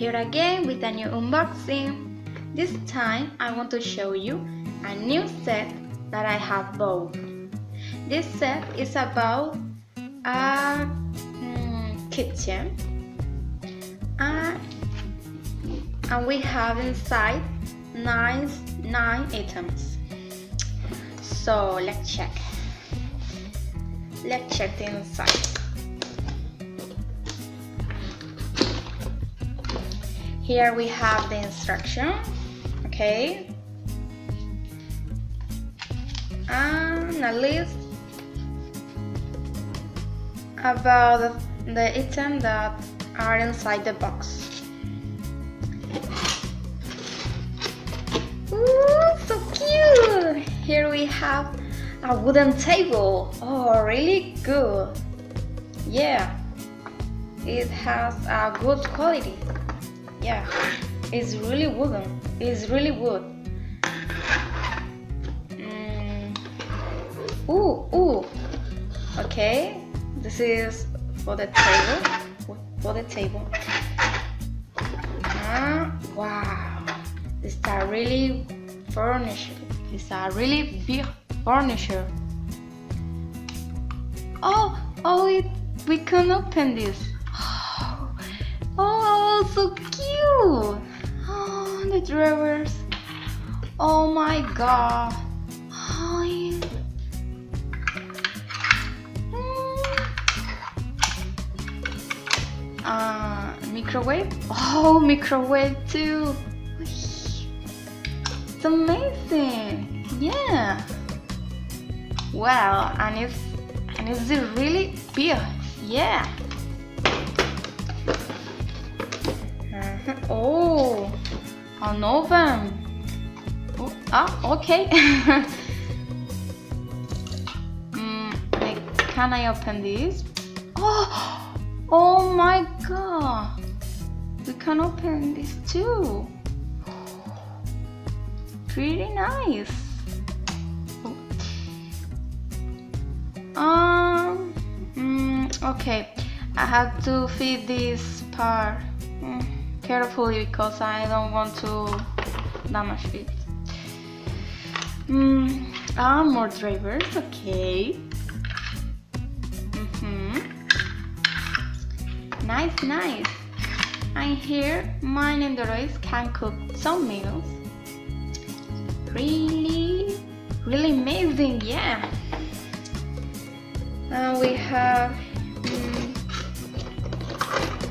here again with a new unboxing. This time I want to show you a new set that I have bought. This set is about a kitchen and we have inside nine items. So let's check the inside. Here we have the instruction, okay, and a list about the items that are inside the box. Ooh, so cute! Here we have a wooden table. Oh, really good. Yeah, it has a good quality. Yeah, it's really wooden. It's really wood. Ooh. Okay, this is for the table. Wow, it's a really furniture. It's a really big furniture. We can open this. Oh, so cute! Oh, the drawers. Oh my god. Microwave. Oh, microwave too. It's amazing. Yeah. Wow, and it's really big. Yeah. Oh, an oven. Okay. Can I open this? Oh my god. We can open this too. Pretty nice. Okay. I have to fit this part carefully because I don't want to damage it. More drivers, okay. Nice. And here my nendoroids can cook some meals. Really amazing, yeah. We have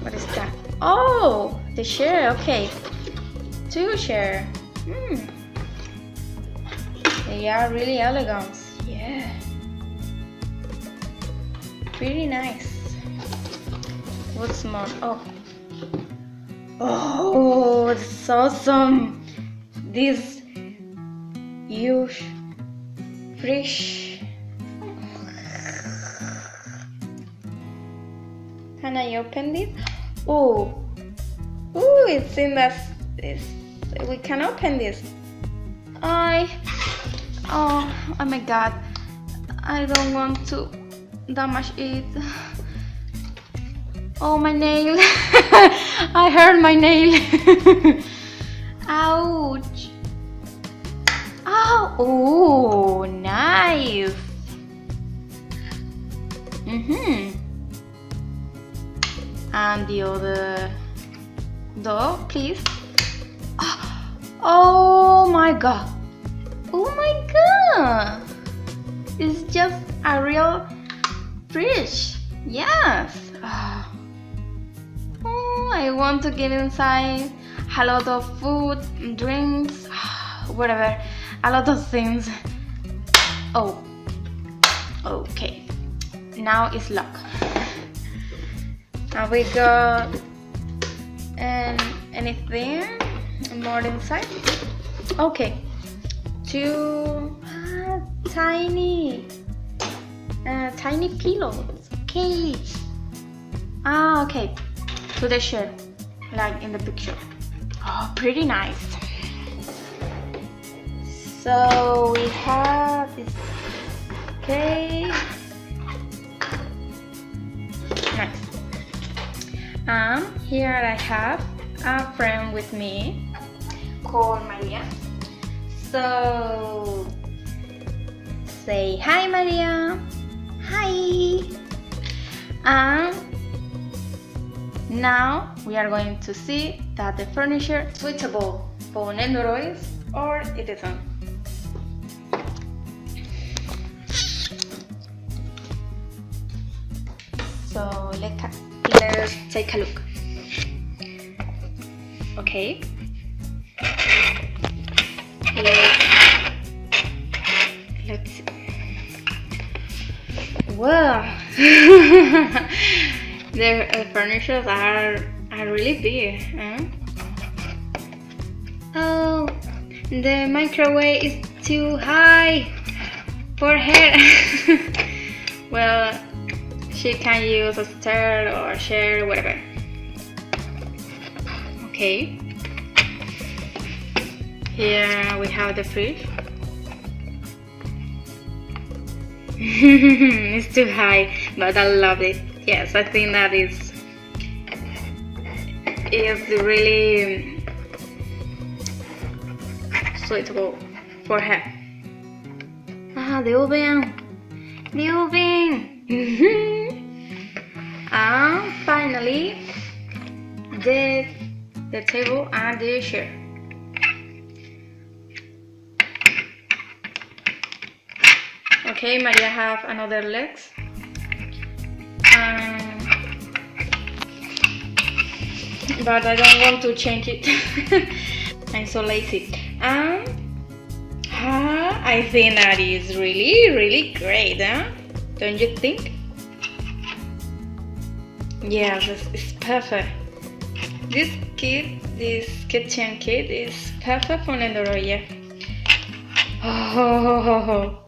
what is that? Oh, the chair. Okay, 2 chairs. They are really elegant. Yeah, pretty nice. What's more? Oh, it's awesome. This huge fridge. Can I open it? Oh, it's in that. We can open this. Oh my god, I don't want to damage it. Oh, my nail. I hurt my nail. Ouch. Oh, nice. And the other door, please. Oh my god. It's just a real fridge. Yes. I want to get inside a lot of food, drinks, whatever, a lot of things. Oh, okay. Now it's locked. And we got anything more inside? Okay, 2 tiny pillows. Okay. Okay. To the chair, like in the picture. Oh, pretty nice. So we have this. Okay. Nice. Here I have a friend with me called Maria. So say hi, Maria. Hi. And now we are going to see that the furniture is suitable for nendoroids or it isn't. So let's take a look. Okay. Let's see. Wow. The furnitures are really big. Huh? Oh, the microwave is too high for her. Well, she can use a stair or chair, whatever. Okay. Here we have the fridge. It's too high, but I love it. Yes, I think that is really suitable for her. Ah, the oven. And finally, the table and the chair. Okay, Maria have another legs. But I don't want to change it. I'm so lazy. I think that is really great, huh? Don't you think? Yes, it's perfect. This kitchen kit is perfect for nendoroid. Oh,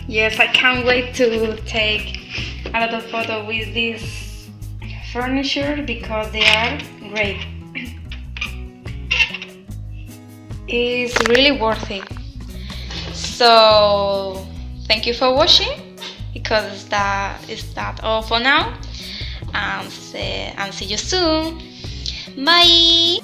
yes, I can't wait to take a lot of photos with this furniture because they are great. It's really worth it. So thank you for watching, because that is all for now, and see you soon. Bye.